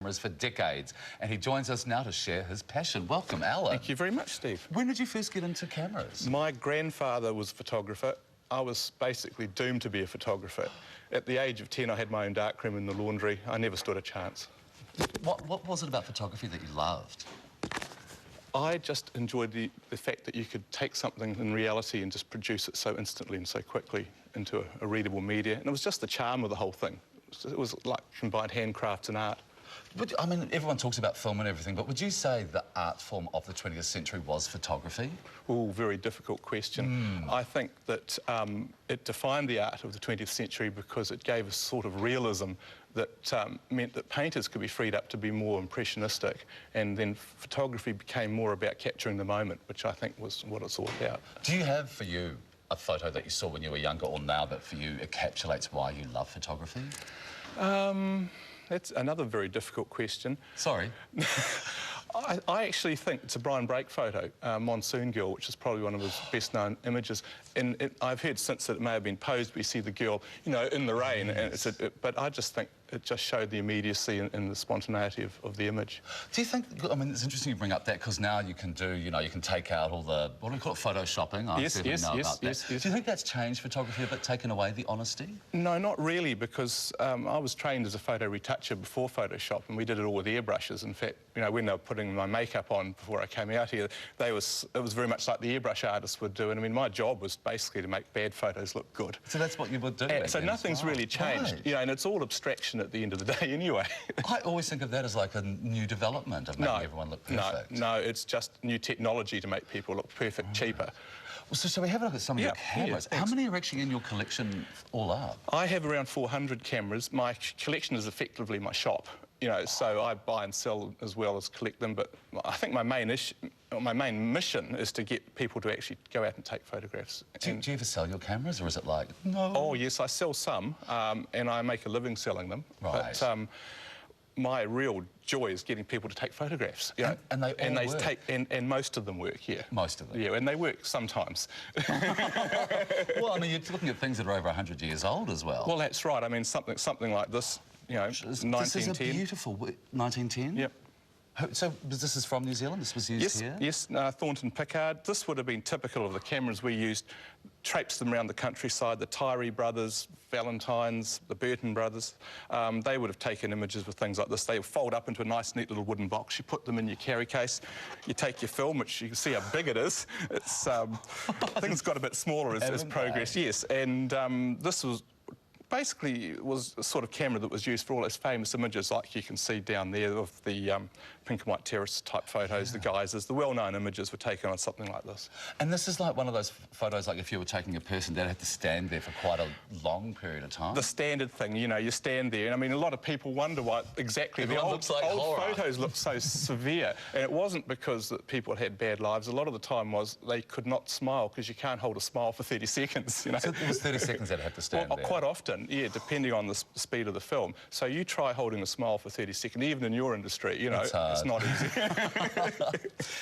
cameras for decades, and he joins us now to share his passion. Welcome, Alan. Thank you very much, Steve. When did you first get into cameras? My grandfather was a photographer. I was basically doomed to be a photographer. At the age of 10, I had my own darkroom in the laundry. I never stood a chance. What was it about photography that you loved? I just enjoyed the fact that you could take something in reality and just produce it so instantly and so quickly into a readable media. And it was just the charm of the whole thing. It was like combined handcrafts and art. But, I mean, everyone talks about film and everything, but would you say the art form of the 20th century was photography? Oh, very difficult question. I think that it defined the art of the 20th century because it gave a sort of realism that meant that painters could be freed up to be more impressionistic, and then photography became more about capturing the moment, which I think was what it's all about. Do you have, for you, a photo that you saw when you were younger or now that for you encapsulates why you love photography? That's another very difficult question. Sorry. I actually think it's a Brian Brake photo, Monsoon Girl, which is probably one of his best-known images. And I've heard since that it may have been posed, but you see the girl, you know, in the rain. Yes. And but I just think it just showed the immediacy and the spontaneity of the image. Do you think, I mean, it's interesting you bring up that because now you can do, you know, you can take out all the, what do we call it, photoshopping? Yes. Do you think that's changed photography a bit, taken away the honesty? No, not really, because I was trained as a photo retoucher before Photoshop, and we did it all with airbrushes. In fact, you know, when they were putting my makeup on before I came out here, it was very much like the airbrush artists would do. And I mean, my job was basically to make bad photos look good. So that's what you would do? So nothing's really changed, right. You know, and it's all abstraction at the end of the day anyway. I always think of that as like a new development of making everyone look perfect. No, it's just new technology to make people look perfect cheaper. Well, so shall we have a look at some of your cameras? How many are actually in your collection all up? I have around 400 cameras. My collection is effectively my shop. You know, so I buy and sell as well as collect them, but I think my main mission is to get people to actually go out and take photographs. Do you ever sell your cameras, or is it like, no? Oh, yes, I sell some, and I make a living selling them. Right. But my real joy is getting people to take photographs. You know, and they all work? And most of them work, yeah. Most of them? Yeah, and they work sometimes. Well, I mean, you're looking at things that are over 100 years old as well. Well, that's right. I mean, something like this, you know, 1910. This is a beautiful 1910? Yep. So this is from New Zealand? This was used here? Yes, Thornton Pickard. This would have been typical of the cameras we used. Traipsed them around the countryside. The Tyree brothers, Valentines, the Burton brothers, they would have taken images with things like this. They would fold up into a nice, neat little wooden box. You put them in your carry case. You take your film, which you can see how big it is. It's, I think it's got a bit smaller as progress, yes. And this was basically was a sort of camera that was used for all its famous images, like you can see down there of the pink and white terrace type photos, the geysers. The well-known images were taken on something like this. And this is like one of those photos, like if you were taking a person, they'd have to stand there for quite a long period of time. The standard thing, you know, you stand there, and I mean, a lot of people wonder why exactly the old photos look so severe. And it wasn't because that people had bad lives. A lot of the time was they could not smile, because you can't hold a smile for 30 seconds, you know. So it was 30 seconds they'd have to stand there? Quite often. Yeah, depending on the speed of the film. So you try holding a smile for 30 seconds, even in your industry, you know, it's not easy.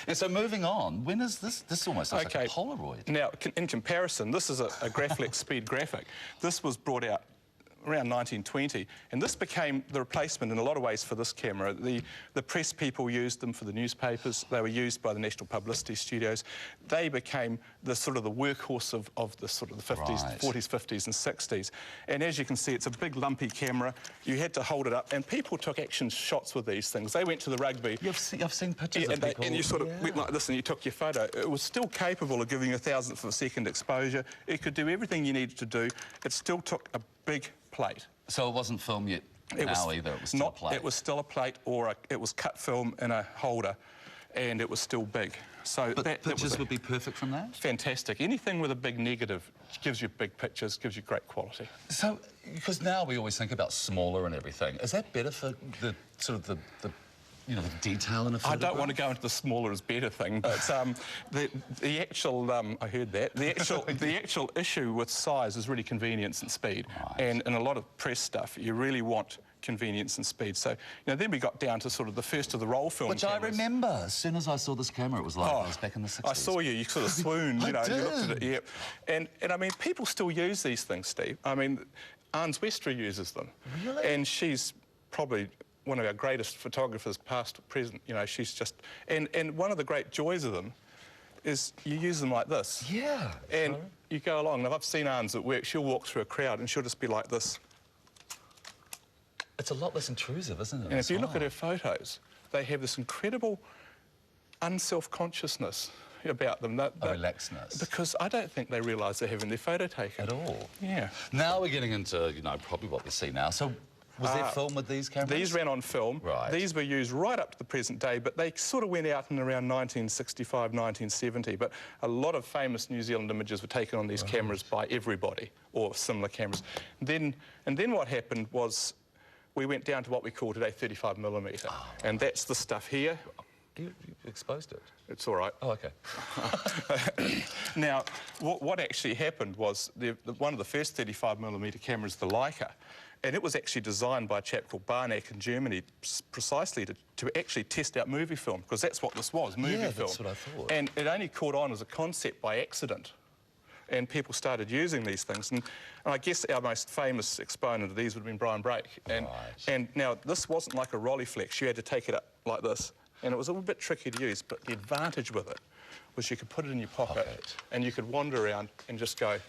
And so moving on, when is this? This almost looks like a Polaroid. Now, in comparison, this is a Graflex speed graphic. This was brought out around 1920, and this became the replacement in a lot of ways for this camera. The press people used them for the newspapers. They were used by the National Publicity Studios. They became the sort of the workhorse of the sort of the 50s, right. 40s, 50s and 60s. And as you can see, it's a big lumpy camera. You had to hold it up, and people took action shots with these things. They went to the rugby. I've seen pictures of people. And you sort of went like this and you took your photo. It was still capable of giving you a thousandth of a second exposure. It could do everything you needed to do. It still took a big plate. So it wasn't film yet either, it was still a plate? It was still a plate, or it was cut film in a holder, and it was still big. So but pictures would be perfect from that? Fantastic. Anything with a big negative gives you big pictures, gives you great quality. So, because now we always think about smaller and everything, is that better for the sort of the you know, the detail in a photograph? I don't want to go into the smaller is better thing, but the actual, I heard that, the actual issue with size is really convenience and speed. Right. And in a lot of press stuff, you really want convenience and speed. So, you know, then we got down to sort of the first of the roll film Which cameras. I remember. As soon as I saw this camera, it was like I was back in the 60s. I saw you sort of swooned, you know, and you looked at it, yeah. And I mean, people still use these things, Steve. I mean, Arns Westra uses them. Really? And she's probably one of our greatest photographers, past or present. You know, she's just... And one of the great joys of them is you use them like this. Yeah. And sure. you go along. Now, I've seen Arns at work. She'll walk through a crowd and she'll just be like this. It's a lot less intrusive, isn't it? And if you look at her photos, they have this incredible unself-consciousness about them. A relaxedness. Because I don't think they realise they're having their photo taken. At all. Yeah. Now we're getting into, you know, probably what we see now. So was there film with these cameras? These ran on film. Right. These were used right up to the present day, but they sort of went out in around 1965, 1970. But a lot of famous New Zealand images were taken on these cameras by everybody, or similar cameras. And then what happened was we went down to what we call today 35mm. Oh. And that's the stuff here. You exposed it. It's all right. Oh, OK. Now, what actually happened was one of the first 35mm cameras, the Leica, and it was actually designed by a chap called Barnack in Germany precisely to actually test out movie film, because that's what this was, movie film. Yeah, that's what I thought. And it only caught on as a concept by accident. And people started using these things. And I guess our most famous exponent of these would have been Brian Brake. And now, this wasn't like a Rolleiflex. You had to take it up like this. And it was a little bit tricky to use, but the advantage with it was you could put it in your pocket. And you could wander around and just go and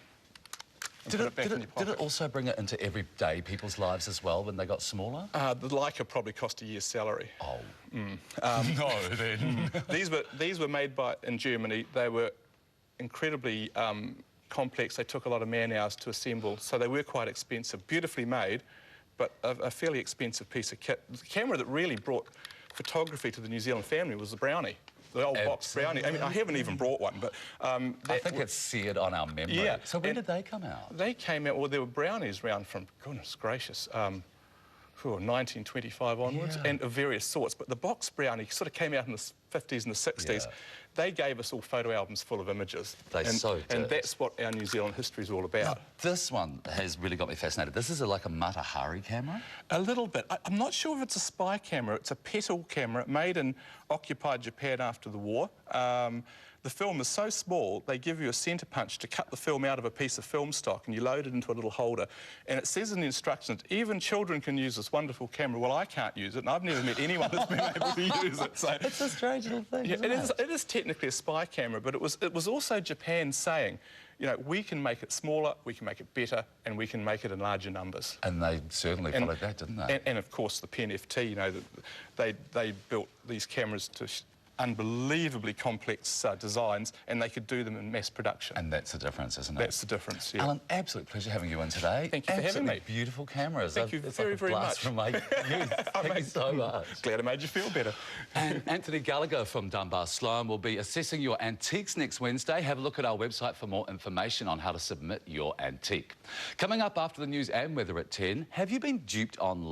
put it back in your pocket. Did it also bring it into everyday people's lives as well when they got smaller? The Leica probably cost a year's salary. Oh. No, then. These were made in Germany. They were incredibly complex. They took a lot of man-hours to assemble, so they were quite expensive. Beautifully made, but a fairly expensive piece of kit. The camera that really brought photography to the New Zealand family was the Brownie. The old box Brownie. I mean, I haven't even brought one, but... I think it's seared on our memory. Yeah. So when did they come out? They came out... Well, there were Brownies around from, goodness gracious, 1925 onwards, and of various sorts. But the box Brownie sort of came out in the 50s and the 60s. Yeah. They gave us all photo albums full of images. They so did. And that's what our New Zealand history is all about. Now, this one has really got me fascinated. This is like a Matahari camera? A little bit. I'm not sure if it's a spy camera. It's a petal camera made in occupied Japan after the war. The film is so small, they give you a centre punch to cut the film out of a piece of film stock, and you load it into a little holder. And it says in the instructions, even children can use this wonderful camera. Well, I can't use it, and I've never met anyone that's been able to use it. So it's a strange little thing, yeah, isn't it? It is technically a spy camera, but it was also Japan saying, you know, we can make it smaller, we can make it better, and we can make it in larger numbers. And they certainly followed that, didn't they? And of course, the PNFT, you know, they built these cameras to unbelievably complex designs, and they could do them in mass production. And that's the difference, isn't it? That's the difference, yeah. Alan, absolute pleasure having you in today. Thank you for having me. Beautiful cameras. Thank you very, very much. From my youth. Thank you so much. Glad I made you feel better. And Anthony Gallagher from Dunbar Sloan will be assessing your antiques next Wednesday. Have a look at our website for more information on how to submit your antique. Coming up after the news and weather at 10, have you been duped online?